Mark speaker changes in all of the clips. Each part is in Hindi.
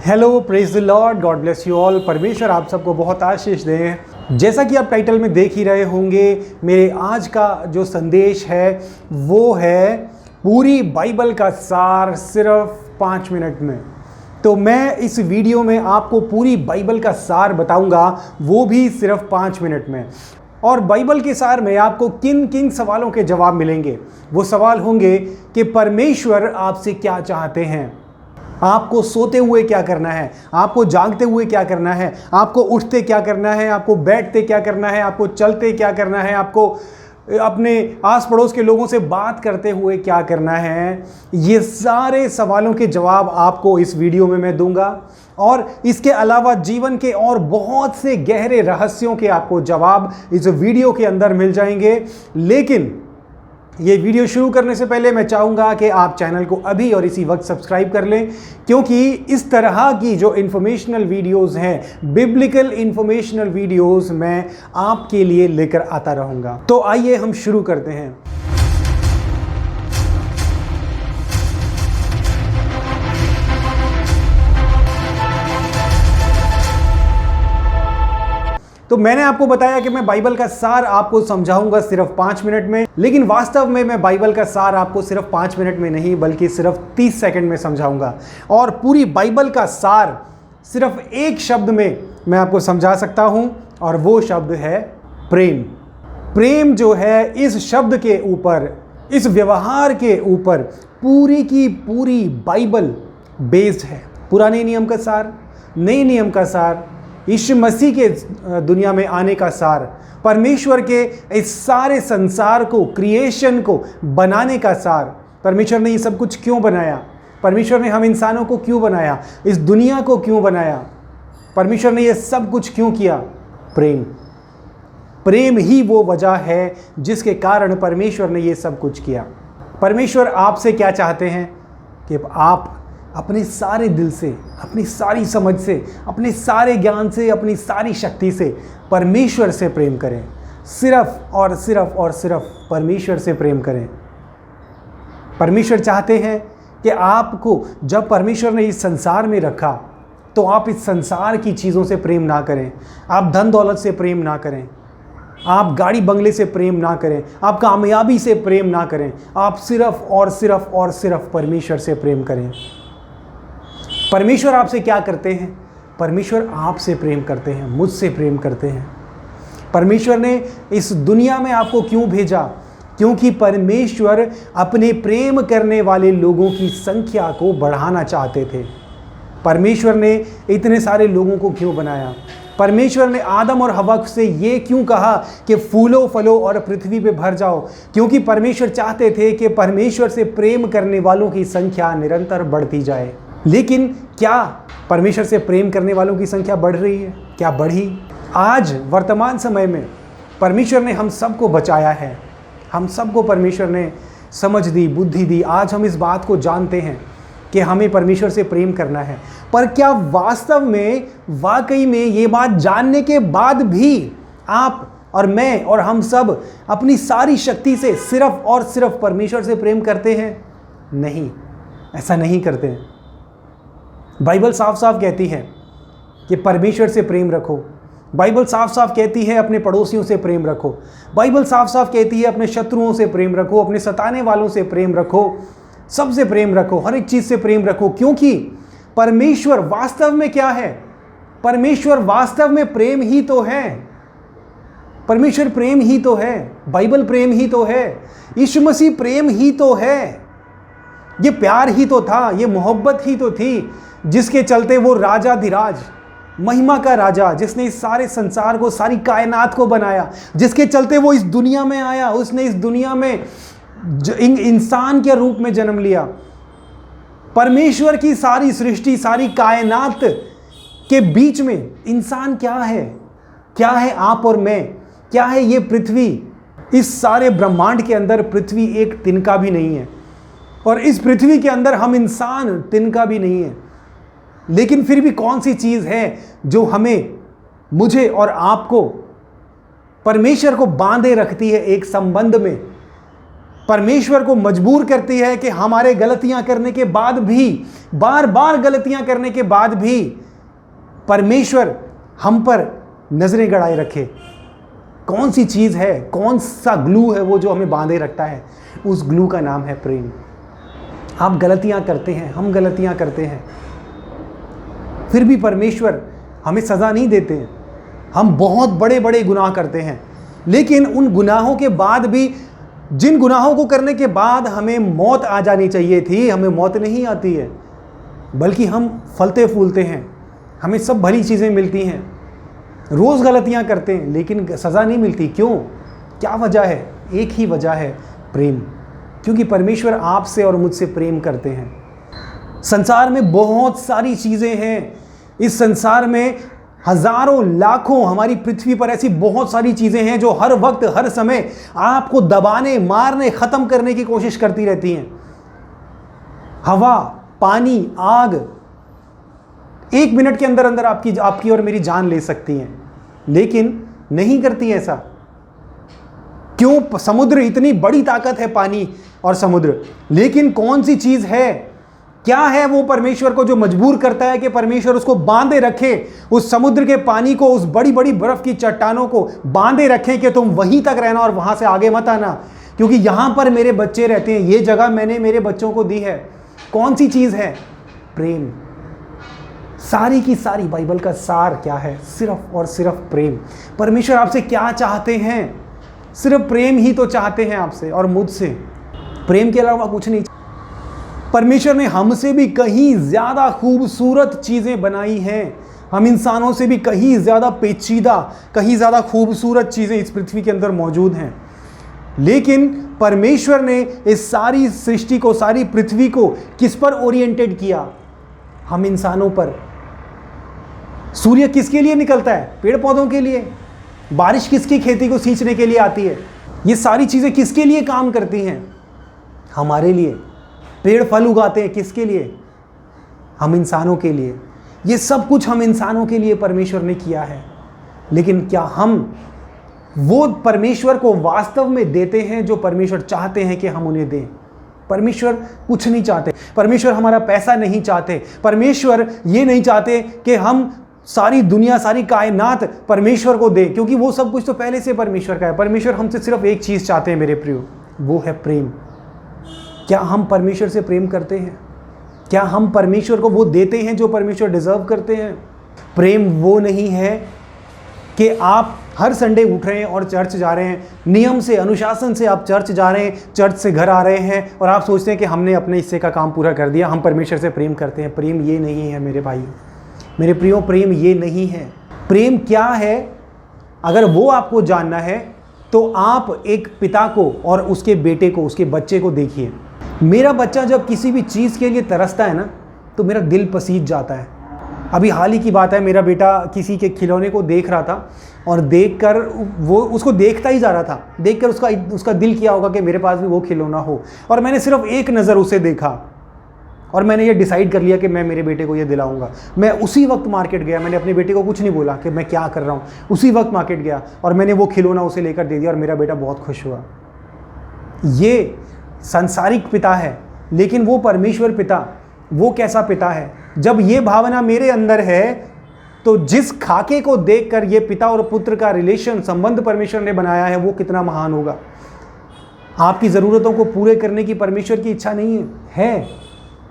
Speaker 1: Hello, praise the Lord, God bless you all. परमेश्वर आप सबको बहुत आशीष दे। जैसा कि आप टाइटल में देख ही रहे होंगे, मेरे आज का जो संदेश है वो है पूरी बाइबल का सार सिर्फ 5 मिनट में। तो मैं इस वीडियो में आपको पूरी बाइबल का सार बताऊंगा, वो भी सिर्फ 5 मिनट में। और बाइबल के सार में आपको किन किन सवालों के जवाब मिलेंगे। वो सवाल होंगे कि परमेश्वर आपसे क्या चाहते हैं, आपको सोते हुए क्या करना है, आपको जागते हुए क्या करना है, आपको उठते क्या करना है, आपको बैठते क्या करना है, आपको चलते क्या करना है, आपको अपने आस पड़ोस के लोगों से बात करते हुए क्या करना है। ये सारे सवालों के जवाब आपको इस वीडियो में मैं दूंगा। और इसके अलावा जीवन के और बहुत से गहरे रहस्यों के आपको जवाब इस वीडियो के अंदर मिल जाएंगे। लेकिन ये वीडियो शुरू करने से पहले मैं चाहूँगा कि आप चैनल को अभी और इसी वक्त सब्सक्राइब कर लें, क्योंकि इस तरह की जो इन्फॉर्मेशनल वीडियोस हैं, बिब्लिकल इन्फॉर्मेशनल वीडियोस मैं आपके लिए लेकर आता रहूँगा। तो आइए हम शुरू करते हैं। तो मैंने आपको बताया कि मैं बाइबल का सार आपको समझाऊंगा सिर्फ 5 मिनट में, लेकिन वास्तव में मैं बाइबल का सार आपको सिर्फ 5 मिनट में नहीं बल्कि सिर्फ 30 सेकंड में समझाऊंगा। और पूरी बाइबल का सार सिर्फ एक शब्द में मैं आपको समझा सकता हूं, और वो शब्द है प्रेम। प्रेम जो है, इस शब्द के ऊपर, इस व्यवहार के ऊपर पूरी की पूरी बाइबल बेस्ड है। पुराने नियम का सार, नए नियम का सार, यीशु मसीह के दुनिया में आने का सार, परमेश्वर के इस सारे संसार को, क्रिएशन को बनाने का सार। परमेश्वर ने ये सब कुछ क्यों बनाया, परमेश्वर ने हम इंसानों को क्यों बनाया, इस दुनिया को क्यों बनाया, परमेश्वर ने ये सब कुछ क्यों किया। प्रेम। प्रेम ही वो वजह है जिसके कारण परमेश्वर ने ये सब कुछ किया। परमेश्वर आपसे क्या चाहते हैं कि आप अपने सारे दिल से, अपनी सारी समझ से, अपने सारे ज्ञान से, अपनी सारी शक्ति से परमेश्वर से प्रेम करें। सिर्फ और सिर्फ और सिर्फ परमेश्वर से प्रेम करें। परमेश्वर चाहते हैं कि आपको, जब परमेश्वर ने इस संसार में रखा, तो आप इस संसार की चीज़ों से प्रेम ना करें, आप धन दौलत से प्रेम ना करें, आप गाड़ी बंगले से प्रेम ना करें, आप कामयाबी से प्रेम ना करें। आप सिर्फ और सिर्फ और सिर्फ परमेश्वर से प्रेम करें। परमेश्वर आपसे क्या करते हैं? परमेश्वर आपसे प्रेम करते हैं, मुझसे प्रेम करते हैं। परमेश्वर ने इस दुनिया में आपको क्यों भेजा? क्योंकि परमेश्वर अपने प्रेम करने वाले लोगों की संख्या को बढ़ाना चाहते थे। परमेश्वर ने इतने सारे लोगों को क्यों बनाया? परमेश्वर ने आदम और हवा से ये क्यों कहा कि फूलो फलो और पृथ्वी पे भर जाओ? क्योंकि परमेश्वर चाहते थे कि परमेश्वर से प्रेम करने वालों की संख्या निरंतर बढ़ती जाए। लेकिन क्या परमेश्वर से प्रेम करने वालों की संख्या बढ़ रही है? क्या बढ़ी? आज वर्तमान समय में परमेश्वर ने हम सबको बचाया है, हम सबको परमेश्वर ने समझ दी, बुद्धि दी। आज हम इस बात को जानते हैं कि हमें परमेश्वर से प्रेम करना है। पर क्या वास्तव में, वाकई में ये बात जानने के बाद भी आप और मैं और हम सब अपनी सारी शक्ति से सिर्फ और सिर्फ परमेश्वर से प्रेम करते हैं? नहीं, ऐसा नहीं करते हैं। बाइबल साफ साफ कहती है कि परमेश्वर से प्रेम रखो। बाइबल साफ साफ कहती है अपने पड़ोसियों से प्रेम रखो। बाइबल साफ साफ कहती है अपने शत्रुओं से प्रेम रखो, अपने सताने वालों से प्रेम रखो, सबसे प्रेम रखो, हर एक चीज़ से प्रेम रखो। क्योंकि परमेश्वर वास्तव में क्या है? परमेश्वर वास्तव में प्रेम ही तो है। परमेश्वर प्रेम ही तो है, बाइबल प्रेम ही तो है, यीशु मसीह प्रेम ही तो है। ये प्यार ही तो था, ये मोहब्बत ही तो थी, जिसके चलते वो राजाधिराज, महिमा का राजा, जिसने इस सारे संसार को, सारी कायनात को बनाया, जिसके चलते वो इस दुनिया में आया, उसने इस दुनिया में इंसान के रूप में जन्म लिया। परमेश्वर की सारी सृष्टि, सारी कायनात के बीच में इंसान क्या है? क्या है आप और मैं? क्या है ये पृथ्वी? इस सारे ब्रह्मांड के अंदर पृथ्वी एक तिनका भी नहीं है, और इस पृथ्वी के अंदर हम इंसान तिनका भी नहीं है। लेकिन फिर भी कौन सी चीज़ है जो हमें, मुझे और आपको, परमेश्वर को बांधे रखती है एक संबंध में? परमेश्वर को मजबूर करती है कि हमारे गलतियां करने के बाद भी, बार बार गलतियां करने के बाद भी परमेश्वर हम पर नजरें गड़ाए रखे। कौन सी चीज है, कौन सा ग्लू है वो जो हमें बांधे रखता है? उस ग्लू का नाम है प्रेम। आप गलतियां करते हैं, हम गलतियां करते हैं, फिर भी परमेश्वर हमें सजा नहीं देते हैं। हम बहुत बड़े बड़े गुनाह करते हैं, लेकिन उन गुनाहों के बाद भी, जिन गुनाहों को करने के बाद हमें मौत आ जानी चाहिए थी, हमें मौत नहीं आती है, बल्कि हम फलते फूलते हैं, हमें सब भली चीज़ें मिलती हैं। रोज़ गलतियां करते हैं लेकिन सज़ा नहीं मिलती। क्यों? क्या वजह है? एक ही वजह है, प्रेम। क्योंकि परमेश्वर आपसे और मुझसे प्रेम करते हैं। संसार में बहुत सारी चीज़ें हैं, इस संसार में हजारों लाखों, हमारी पृथ्वी पर ऐसी बहुत सारी चीज़ें हैं जो हर वक्त हर समय आपको दबाने, मारने, ख़त्म करने की कोशिश करती रहती हैं। हवा, पानी, आग 1 मिनट के अंदर अंदर आपकी और मेरी जान ले सकती हैं, लेकिन नहीं करती ऐसा। क्यों? समुद्र, इतनी बड़ी ताकत है पानी और समुद्र, लेकिन कौन सी चीज़ है, क्या है वो परमेश्वर को जो मजबूर करता है कि परमेश्वर उसको बांधे रखे, उस समुद्र के पानी को, उस बड़ी बड़ी बर्फ की चट्टानों को बांधे रखें कि तुम वहीं तक रहना और वहां से आगे मत आना, क्योंकि यहां पर मेरे बच्चे रहते हैं, ये जगह मैंने मेरे बच्चों को दी है। कौन सी चीज है? प्रेम। सारी की सारी बाइबल का सार क्या है? सिर्फ और सिर्फ प्रेम। परमेश्वर आपसे क्या चाहते हैं? सिर्फ प्रेम ही तो चाहते हैं आपसे और मुझसे, प्रेम के अलावा कुछ नहीं। परमेश्वर ने हमसे भी कहीं ज़्यादा खूबसूरत चीज़ें बनाई हैं। हम इंसानों से भी कहीं ज़्यादा पेचीदा, कहीं ज़्यादा खूबसूरत चीज़ें इस पृथ्वी के अंदर मौजूद हैं, लेकिन परमेश्वर ने इस सारी सृष्टि को, सारी पृथ्वी को किस पर ओरिएंटेड किया? हम इंसानों पर। सूर्य किसके लिए निकलता है? पेड़ पौधों के लिए। बारिश किसकी खेती को सींचने के लिए आती है? ये सारी चीज़ें किसके लिए काम करती हैं? हमारे लिए। पेड़ फल उगाते हैं किसके लिए? हम इंसानों के लिए। ये सब कुछ हम इंसानों के लिए परमेश्वर ने किया है, लेकिन क्या हम वो परमेश्वर को वास्तव में देते हैं जो परमेश्वर चाहते हैं कि हम उन्हें दें? परमेश्वर कुछ नहीं चाहते। परमेश्वर हमारा पैसा नहीं चाहते। परमेश्वर ये नहीं चाहते कि हम सारी दुनिया, सारी कायनात परमेश्वर को दें, क्योंकि वो सब कुछ तो पहले से परमेश्वर का है। परमेश्वर हमसे सिर्फ एक चीज़ चाहते हैं मेरे प्रियो, वो है प्रेम। क्या हम परमेश्वर से प्रेम करते हैं? क्या हम परमेश्वर को वो देते हैं जो परमेश्वर डिजर्व करते हैं? प्रेम वो नहीं है कि आप हर संडे उठ रहे हैं और चर्च जा रहे हैं, नियम से, अनुशासन से आप चर्च जा रहे हैं, चर्च से घर आ रहे हैं और आप सोचते हैं कि हमने अपने हिस्से का काम पूरा कर दिया, हम परमेश्वर से प्रेम करते हैं। प्रेम ये नहीं है मेरे भाई, मेरे प्रियो, प्रेम ये नहीं है। प्रेम क्या है? अगर वो आपको जानना है तो आप एक पिता को और उसके बेटे को, उसके बच्चे को देखिए। मेरा बच्चा जब किसी भी चीज़ के लिए तरसता है ना, तो मेरा दिल पसीज जाता है। अभी हाल ही की बात है, मेरा बेटा किसी के खिलौने को देख रहा था और देखकर वो उसको देखता ही जा रहा था। देखकर उसका दिल किया होगा कि मेरे पास भी वो खिलौना हो, और मैंने सिर्फ एक नज़र उसे देखा और मैंने ये डिसाइड कर लिया कि मैं मेरे बेटे को ये दिलाऊंगा। मैं उसी वक्त मार्केट गया, मैंने अपने बेटे को कुछ नहीं बोला कि मैं क्या कर रहा हूँ, उसी वक्त मार्केट गया और मैंने वो खिलौना उसे लेकर दे दिया और मेरा बेटा बहुत खुश हुआ। ये सांसारिक पिता है, लेकिन वो परमेश्वर पिता, वो कैसा पिता है? जब ये भावना मेरे अंदर है तो जिस खाके को देखकर ये पिता और पुत्र का रिलेशन, संबंध परमेश्वर ने बनाया है, वो कितना महान होगा। आपकी ज़रूरतों को पूरे करने की परमेश्वर की इच्छा नहीं है,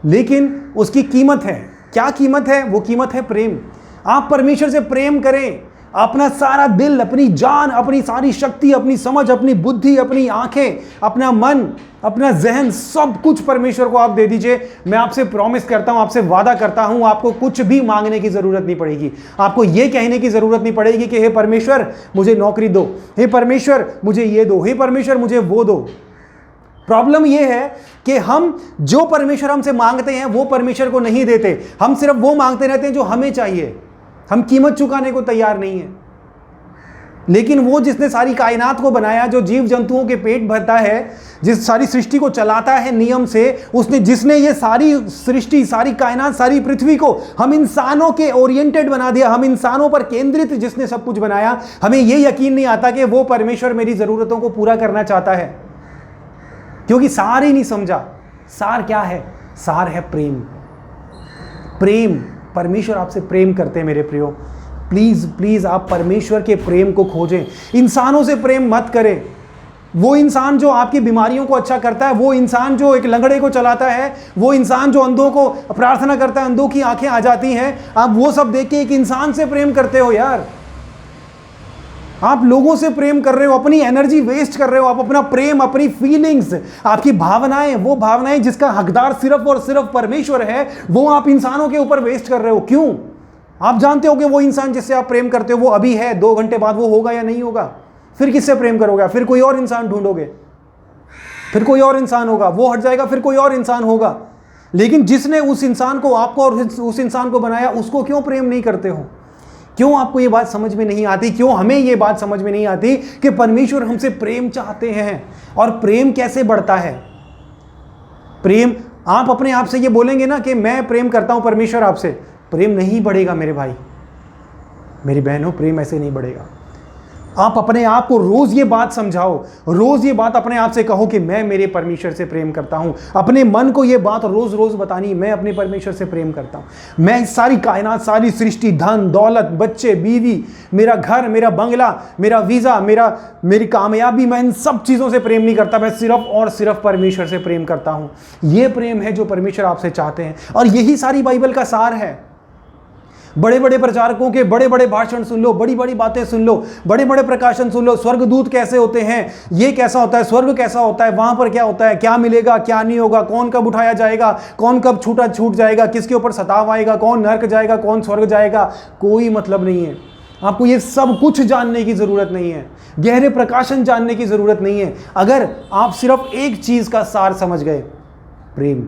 Speaker 1: लेकिन उसकी कीमत है। क्या कीमत है? वो कीमत है प्रेम। आप परमेश्वर से प्रेम करें, अपना सारा दिल, अपनी जान, अपनी सारी शक्ति, अपनी समझ, अपनी बुद्धि, अपनी आंखें, अपना मन, अपना जहन, सब कुछ परमेश्वर को आप दे दीजिए। मैं आपसे प्रॉमिस करता हूं, आपसे वादा करता हूं, आपको कुछ भी मांगने की जरूरत नहीं पड़ेगी। आपको यह कहने की जरूरत नहीं पड़ेगी कि हे परमेश्वर मुझे नौकरी दो, हे परमेश्वर मुझे ये दो, हे परमेश्वर मुझे वो दो। प्रॉब्लम यह है कि हम जो परमेश्वर हमसे मांगते हैं वो परमेश्वर को नहीं देते। हम सिर्फ वो मांगते रहते हैं जो हमें चाहिए। हम कीमत चुकाने को तैयार नहीं है। लेकिन वो जिसने सारी कायनात को बनाया, जो जीव जंतुओं के पेट भरता है, जिस सारी सृष्टि को चलाता है नियम से, जिसने ये सारी सृष्टि, सारी कायनात, सारी पृथ्वी को हम इंसानों के ओरिएंटेड बना दिया, हम इंसानों पर केंद्रित जिसने सब कुछ बनाया, हमें ये यकीन नहीं आता कि वो परमेश्वर मेरी ज़रूरतों को पूरा करना चाहता है। क्योंकि सार ही नहीं समझा। सार क्या है? सार है प्रेम। प्रेम, परमेश्वर आपसे प्रेम करते हैं मेरे प्रियो। प्लीज प्लीज आप परमेश्वर के प्रेम को खोजें। इंसानों से प्रेम मत करें। वो इंसान जो आपकी बीमारियों को अच्छा करता है, वो इंसान जो एक लंगड़े को चलाता है, वो इंसान जो अंधों को प्रार्थना करता है, अंधों की आंखें आ जाती हैं, आप वो सब देख के एक इंसान से प्रेम करते हो यार। आप लोगों से प्रेम कर रहे हो, अपनी एनर्जी वेस्ट कर रहे हो। आप अपना प्रेम, अपनी फीलिंग्स, आपकी भावनाएं, वो भावनाएं जिसका हकदार सिर्फ और सिर्फ परमेश्वर है, वो आप इंसानों के ऊपर वेस्ट कर रहे हो। क्यों? आप जानते हो कि वो इंसान जिससे आप प्रेम करते हो वो अभी है, 2 घंटे बाद वो होगा या नहीं होगा। फिर किससे प्रेम करोगे? फिर कोई और इंसान ढूंढोगे, फिर कोई और इंसान होगा, वो हट जाएगा, फिर कोई और इंसान होगा। लेकिन जिसने उस इंसान को, आपको और उस इंसान को बनाया, उसको क्यों प्रेम नहीं करते हो? क्यों आपको ये बात समझ में नहीं आती? क्यों हमें ये बात समझ में नहीं आती कि परमेश्वर हमसे प्रेम चाहते हैं? और प्रेम कैसे बढ़ता है? प्रेम, आप अपने आप से ये बोलेंगे ना कि मैं प्रेम करता हूं परमेश्वर आपसे, प्रेम नहीं बढ़ेगा मेरे भाई मेरी बहनों, प्रेम ऐसे नहीं बढ़ेगा। आप अपने आप को रोज ये बात समझाओ, रोज ये बात अपने आप से कहो कि मैं मेरे परमेश्वर से प्रेम करता हूं। अपने मन को ये बात रोज रोज बतानी, मैं अपने परमेश्वर से प्रेम करता हूं। मैं इस सारी कायनात, सारी सृष्टि, धन दौलत, बच्चे, बीवी, मेरा घर, मेरा बंगला, मेरा वीजा, मेरी कामयाबी, मैं इन सब चीजों से प्रेम नहीं करता। मैं सिर्फ और सिर्फ परमेश्वर से प्रेम करता हूं। यह प्रेम है जो परमेश्वर आपसे चाहते हैं, और यही सारी बाइबल का सार है। बड़े बड़े प्रचारकों के बड़े बड़े भाषण सुन लो, बड़ी बड़ी बातें सुन लो, बड़े बड़े प्रकाशन सुन लो। स्वर्गदूत कैसे होते हैं, ये कैसा होता है, स्वर्ग कैसा होता है, वहां पर क्या होता है, क्या मिलेगा, क्या नहीं होगा, कौन कब उठाया जाएगा, कौन कब छूट जाएगा, किसके ऊपर सताव आएगा, कौन नरक जाएगा, कौन स्वर्ग जाएगा, कोई मतलब नहीं है। आपको ये सब कुछ जानने की जरूरत नहीं है, गहरे प्रकाशन जानने की जरूरत नहीं है। अगर आप सिर्फ एक चीज का सार समझ गए, प्रेम,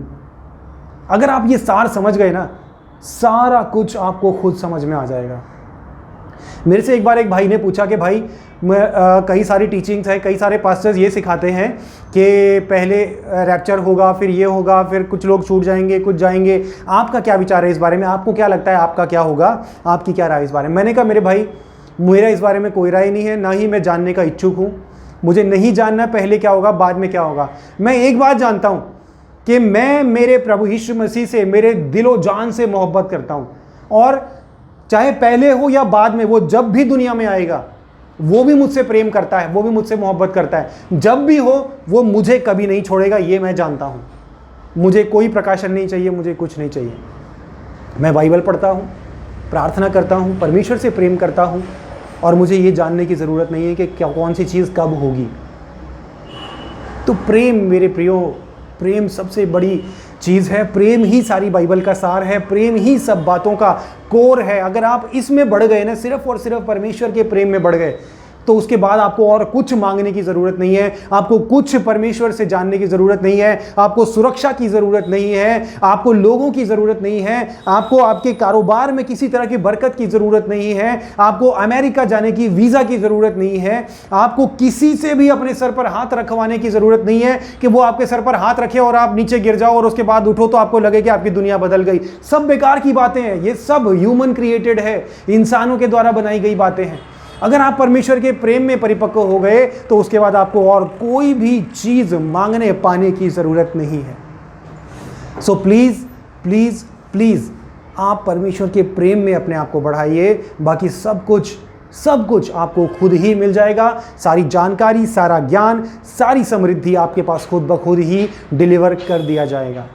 Speaker 1: अगर आप ये सार समझ गए ना, सारा कुछ आपको खुद समझ में आ जाएगा। मेरे से एक बार एक भाई ने पूछा कि भाई कई सारी टीचिंग्स है, कई सारे पास्टर्स ये सिखाते हैं कि पहले रैप्चर होगा, फिर ये होगा, फिर कुछ लोग छूट जाएंगे, कुछ जाएंगे। आपका क्या विचार है इस बारे में? आपको क्या लगता है आपका क्या होगा? आपकी क्या राय इस बारे में? मैंने कहा मेरे भाई, मेरा इस बारे में कोई राय नहीं है, ना ही मैं जानने का इच्छुक हूँ। मुझे नहीं जानना पहले क्या होगा, बाद में क्या होगा। मैं एक बात जानता हूँ कि मैं मेरे प्रभु यीशु मसीह से मेरे दिलो जान से मोहब्बत करता हूं, और चाहे पहले हो या बाद में, वो जब भी दुनिया में आएगा वो भी मुझसे प्रेम करता है, वो भी मुझसे मोहब्बत करता है। जब भी हो वो मुझे कभी नहीं छोड़ेगा, ये मैं जानता हूं। मुझे कोई प्रकाशन नहीं चाहिए, मुझे कुछ नहीं चाहिए। मैं बाइबल पढ़ता हूं, प्रार्थना करता हूं, परमेश्वर से प्रेम करता हूं, और मुझे ये जानने की ज़रूरत नहीं है कि क्या कौन सी चीज़ कब होगी। तो प्रेम मेरे प्रियो, प्रेम सबसे बड़ी चीज़ है। प्रेम ही सारी बाइबल का सार है, प्रेम ही सब बातों का कोर है। अगर आप इसमें बढ़ गए ना, सिर्फ और सिर्फ परमेश्वर के प्रेम में बढ़ गए, तो उसके बाद आपको और कुछ मांगने की ज़रूरत नहीं है, आपको कुछ परमेश्वर से जानने की ज़रूरत नहीं है, आपको सुरक्षा की ज़रूरत नहीं है, आपको लोगों की ज़रूरत नहीं है, आपको आपके कारोबार में किसी तरह की बरकत की ज़रूरत नहीं है, आपको अमेरिका जाने की वीज़ा की ज़रूरत नहीं है, आपको किसी से भी अपने सर पर हाथ रखवाने की ज़रूरत नहीं है कि वो आपके सर पर हाथ रखे और आप नीचे गिर जाओ और उसके बाद उठो तो आपको लगे कि आपकी दुनिया बदल गई। सब बेकार की बातें हैं, ये सब ह्यूमन क्रिएटेड है, इंसानों के द्वारा बनाई गई बातें हैं। अगर आप परमेश्वर के प्रेम में परिपक्व हो गए तो उसके बाद आपको और कोई भी चीज मांगने पाने की जरूरत नहीं है। सो प्लीज प्लीज प्लीज आप परमेश्वर के प्रेम में अपने आप को बढ़ाइए, बाकी सब कुछ आपको खुद ही मिल जाएगा। सारी जानकारी, सारा ज्ञान, सारी समृद्धि आपके पास खुद ब खुद ही डिलीवर कर दिया जाएगा।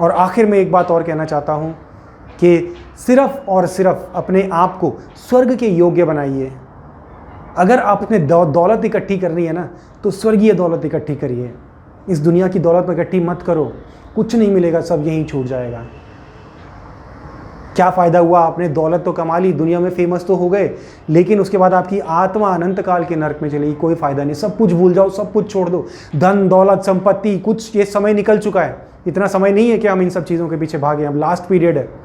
Speaker 1: और आखिर में एक बात और कहना चाहता हूं कि सिर्फ और सिर्फ अपने आप को स्वर्ग के योग्य बनाइए। अगर आपने दौलत इकट्ठी करनी है ना, तो स्वर्गीय दौलत इकट्ठी करिए। इस दुनिया की दौलत इकट्ठी मत करो, कुछ नहीं मिलेगा, सब यहीं छूट जाएगा। क्या फ़ायदा हुआ? आपने दौलत तो कमा ली, दुनिया में फेमस तो हो गए, लेकिन उसके बाद आपकी आत्मा अनंत काल के नरक में चलेगी, कोई फ़ायदा नहीं। सब कुछ भूल जाओ, सब कुछ छोड़ दो, धन दौलत संपत्ति कुछ, ये समय निकल चुका है। इतना समय नहीं है कि हम इन सब चीज़ों के पीछे भागें, अब लास्ट पीरियड है।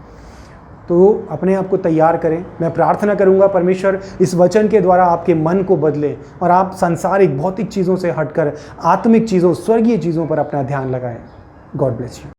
Speaker 1: तो अपने आप को तैयार करें। मैं प्रार्थना करूंगा परमेश्वर इस वचन के द्वारा आपके मन को बदले और आप सांसारिक भौतिक चीज़ों से हटकर आत्मिक चीज़ों, स्वर्गीय चीज़ों पर अपना ध्यान लगाएं। God bless you.